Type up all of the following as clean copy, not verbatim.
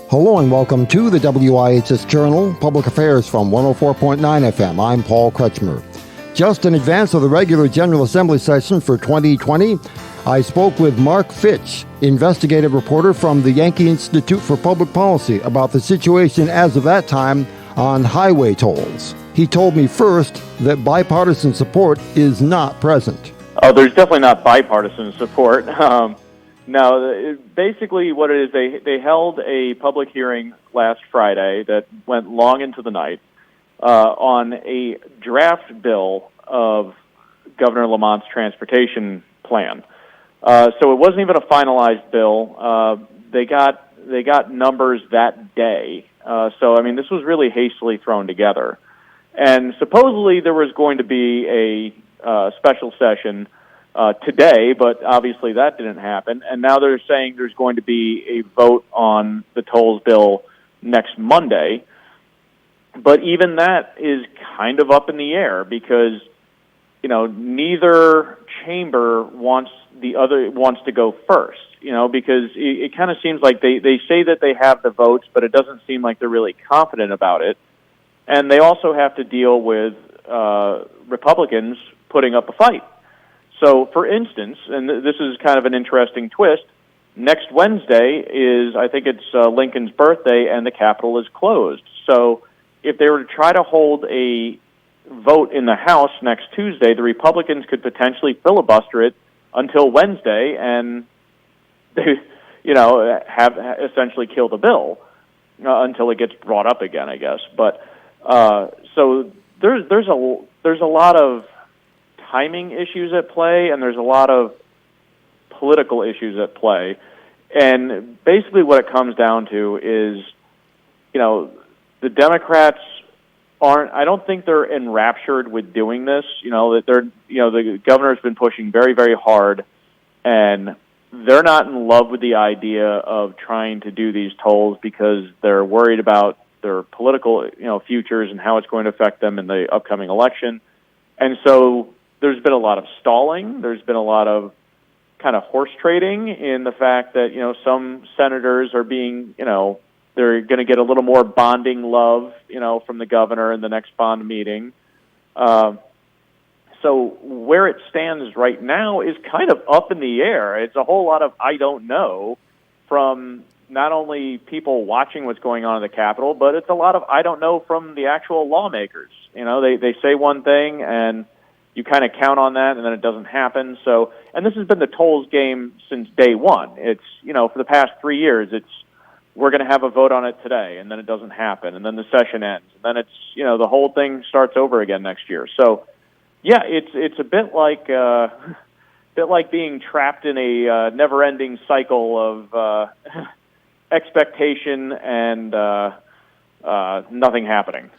Hello and welcome to the WIHS Journal, Public Affairs from 104.9 FM. I'm Paul Kretschmer. Just in advance of the regular General Assembly session for 2020, I spoke with Marc Fitch, investigative reporter from the Yankee Institute for Public Policy, about the situation as of that time on highway tolls. He told me first that bipartisan support is not present. Oh, there's definitely not bipartisan support. No, basically what it is, they held a public hearing last Friday that went long into the night on a draft bill of Governor Lamont's transportation plan. So it wasn't even a finalized bill. They got numbers that day. So, I mean, this was really hastily thrown together. And supposedly there was going to be a special session today, but obviously that didn't happen. And now they're saying there's going to be a vote on the tolls bill next Monday. But even that is kind of up in the air because, you know, neither chamber wants to go first, you know, because it kind of seems like they say that they have the votes, but it doesn't seem like they're really confident about it. And they also have to deal with Republicans putting up a fight. So, for instance, and this is kind of an interesting twist, next Wednesday is, I think it's Lincoln's birthday, and the Capitol is closed. So, if they were to try to hold a vote in the House next Tuesday, the Republicans could potentially filibuster it until Wednesday, and they, you know, have essentially kill the bill until it gets brought up again, I guess. But so there's a lot of timing issues at play, and there's a lot of political issues at play. And basically what it comes down to is, you know, the Democrats I don't think they're enraptured with doing this, you know, that the governor's been pushing very, very hard, and they're not in love with the idea of trying to do these tolls because they're worried about their political, you know, futures and how it's going to affect them in the upcoming election. And so there's been a lot of stalling. There's been a lot of kind of horse trading in the fact that, you know, some senators are being, you know, they're going to get a little more bonding love, you know, from the governor in the next bond meeting. So where it stands right now is kind of up in the air. It's a whole lot of I don't know from not only people watching what's going on in the Capitol, but it's a lot of I don't know from the actual lawmakers. You know, they say one thing and you kind of count on that, and then it doesn't happen. So, and this has been the tolls game since day one. It's, you know, for the past 3 years, we're going to have a vote on it today, and then it doesn't happen, and then the session ends, and then it's, you know, the whole thing starts over again next year. So, yeah, it's a bit like being trapped in a never-ending cycle of expectation and nothing happening.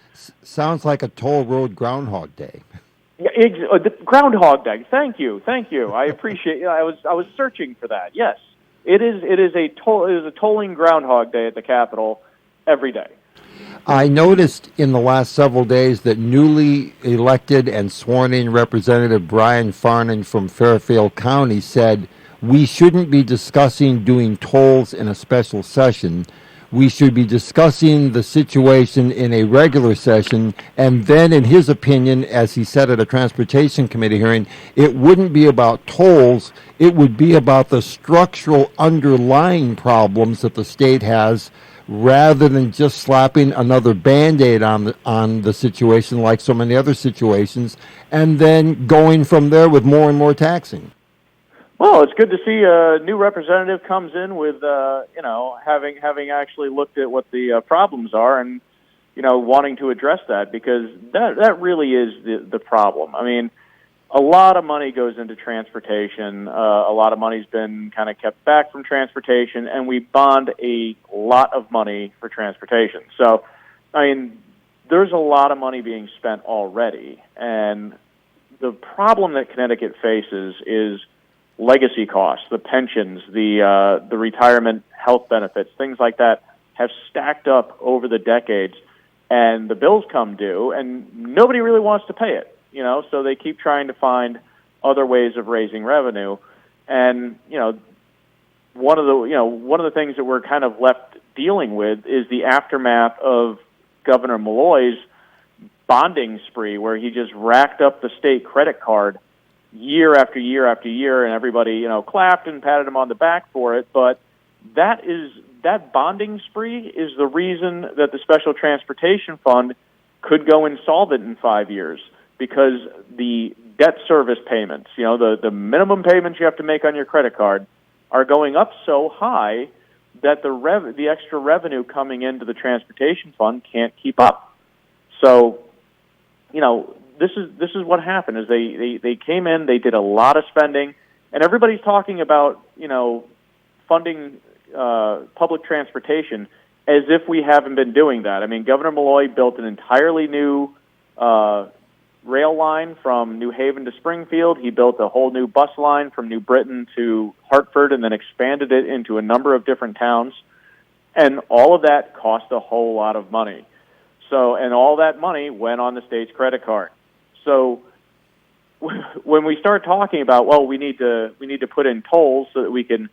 Sounds like a toll road Groundhog Day. Yeah, Groundhog Day. Thank you. I appreciate. I was searching for that. Yes, it is a tolling Groundhog Day at the Capitol every day. I noticed in the last several days that newly elected and sworn-in Representative Brian Farnan from Fairfield County said, "We shouldn't be discussing doing tolls in a special session. We should be discussing the situation in a regular session," and then, in his opinion, as he said at a Transportation Committee hearing, it wouldn't be about tolls, it would be about the structural underlying problems that the state has, rather than just slapping another Band-Aid on the situation like so many other situations, and then going from there with more and more taxing. Well, it's good to see a new representative comes in with, you know, having actually looked at what the problems are and, you know, wanting to address that, because that really is the problem. I mean, a lot of money goes into transportation. A lot of money's been kind of kept back from transportation, and we bond a lot of money for transportation. So, I mean, there's a lot of money being spent already, and the problem that Connecticut faces is legacy costs, the pensions, the retirement health benefits, things like that have stacked up over the decades, and the bills come due, and nobody really wants to pay it, you know, so they keep trying to find other ways of raising revenue. And, you know, one of the things that we're kind of left dealing with is the aftermath of Governor Malloy's bonding spree, where he just racked up the state credit card year after year after year, and everybody, clapped and patted him on the back for it. But that bonding spree is the reason that the Special Transportation Fund could go insolvent in 5 years, because the debt service payments, the minimum payments you have to make on your credit card, are going up so high that the extra revenue coming into the transportation fund can't keep up. So, this is what happened. Is they came in, they did a lot of spending, and everybody's talking about funding public transportation as if we haven't been doing that. I mean, Governor Malloy built an entirely new rail line from New Haven to Springfield. He built a whole new bus line from New Britain to Hartford, and then expanded it into a number of different towns. And all of that cost a whole lot of money. So, and all that money went on the state's credit card. So when we start talking about, well, we need to put in tolls so that we can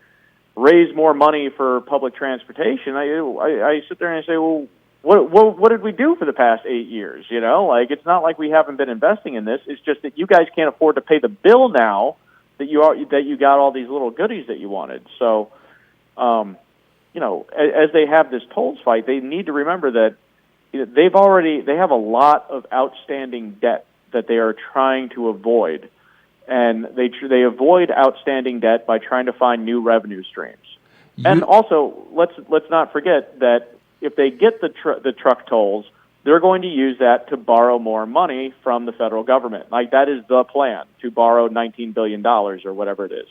raise more money for public transportation, I sit there and I say, well, what did we do for the past 8 years? It's not like we haven't been investing in this. It's just that you guys can't afford to pay the bill now that you got all these little goodies that you wanted. So, as they have this tolls fight, they need to remember that they have a lot of outstanding debt that they are trying to avoid, and they avoid outstanding debt by trying to find new revenue streams. And also, let's not forget that if they get the truck tolls, they're going to use that to borrow more money from the federal government. Like, that is the plan, to borrow $19 billion or whatever it is.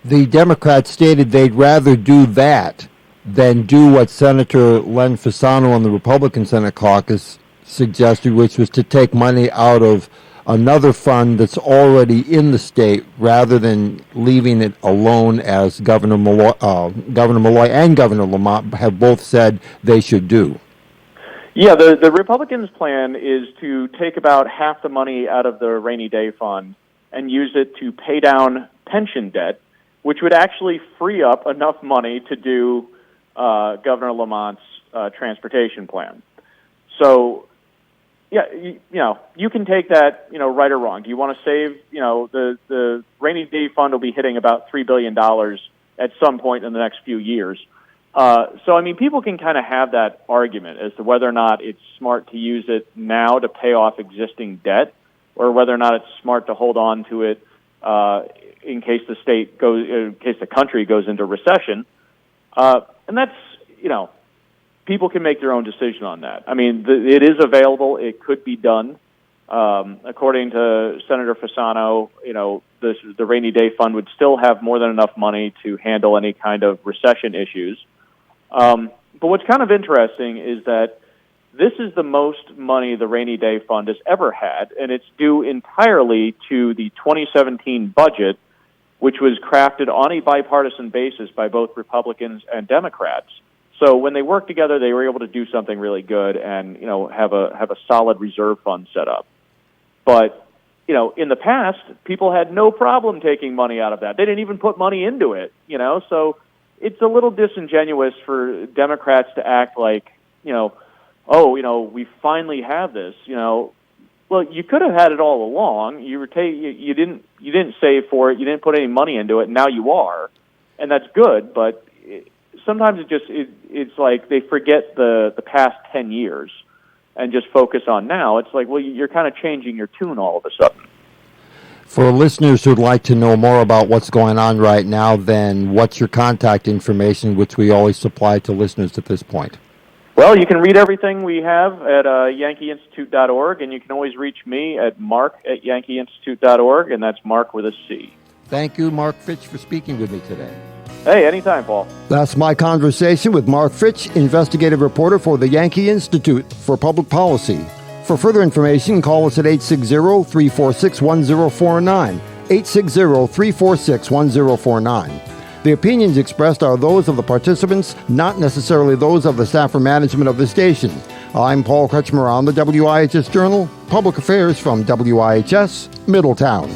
The Democrats stated they'd rather do that than do what Senator Len Fasano on the Republican Senate caucus suggested, which was to take money out of another fund that's already in the state, rather than leaving it alone, as Governor Malloy and Governor Lamont have both said they should do. Yeah, the Republicans' plan is to take about half the money out of the rainy day fund and use it to pay down pension debt, which would actually free up enough money to do Governor Lamont's transportation plan. So, yeah, you can take that, right or wrong. Do you want to save, the rainy day fund will be hitting about $3 billion at some point in the next few years. So, I mean, people can kind of have that argument as to whether or not it's smart to use it now to pay off existing debt, or whether or not it's smart to hold on to it in case the country goes into recession. And that's, people can make their own decision on that. I mean, it is available. It could be done. According to Senator Fasano, the rainy day fund would still have more than enough money to handle any kind of recession issues. But what's kind of interesting is that this is the most money the rainy day fund has ever had, and it's due entirely to the 2017 budget, which was crafted on a bipartisan basis by both Republicans and Democrats. So when they worked together, they were able to do something really good and, have a solid reserve fund set up. But, in the past, people had no problem taking money out of that. They didn't even put money into it, so it's a little disingenuous for Democrats to act like, we finally have this, Well, you could have had it all along. You didn't save for it. You didn't put any money into it. And now you are, and that's good. But sometimes it's like they forget the past 10 years and just focus on now. It's like, well, you're kind of changing your tune all of a sudden. For listeners who'd like to know more about what's going on right now, then what's your contact information, which we always supply to listeners at this point? Well, you can read everything we have at yankeeinstitute.org, and you can always reach me at mark@yankeeinstitute.org, and that's Mark with a C. Thank you, Marc Fitch, for speaking with me today. Hey, anytime, Paul. That's my conversation with Marc Fitch, investigative reporter for the Yankee Institute for Public Policy. For further information, call us at 860-346-1049, 860-346-1049. The opinions expressed are those of the participants, not necessarily those of the staff or management of the station. I'm Paul Kretschmer on the WIHS Journal, Public Affairs from WIHS, Middletown.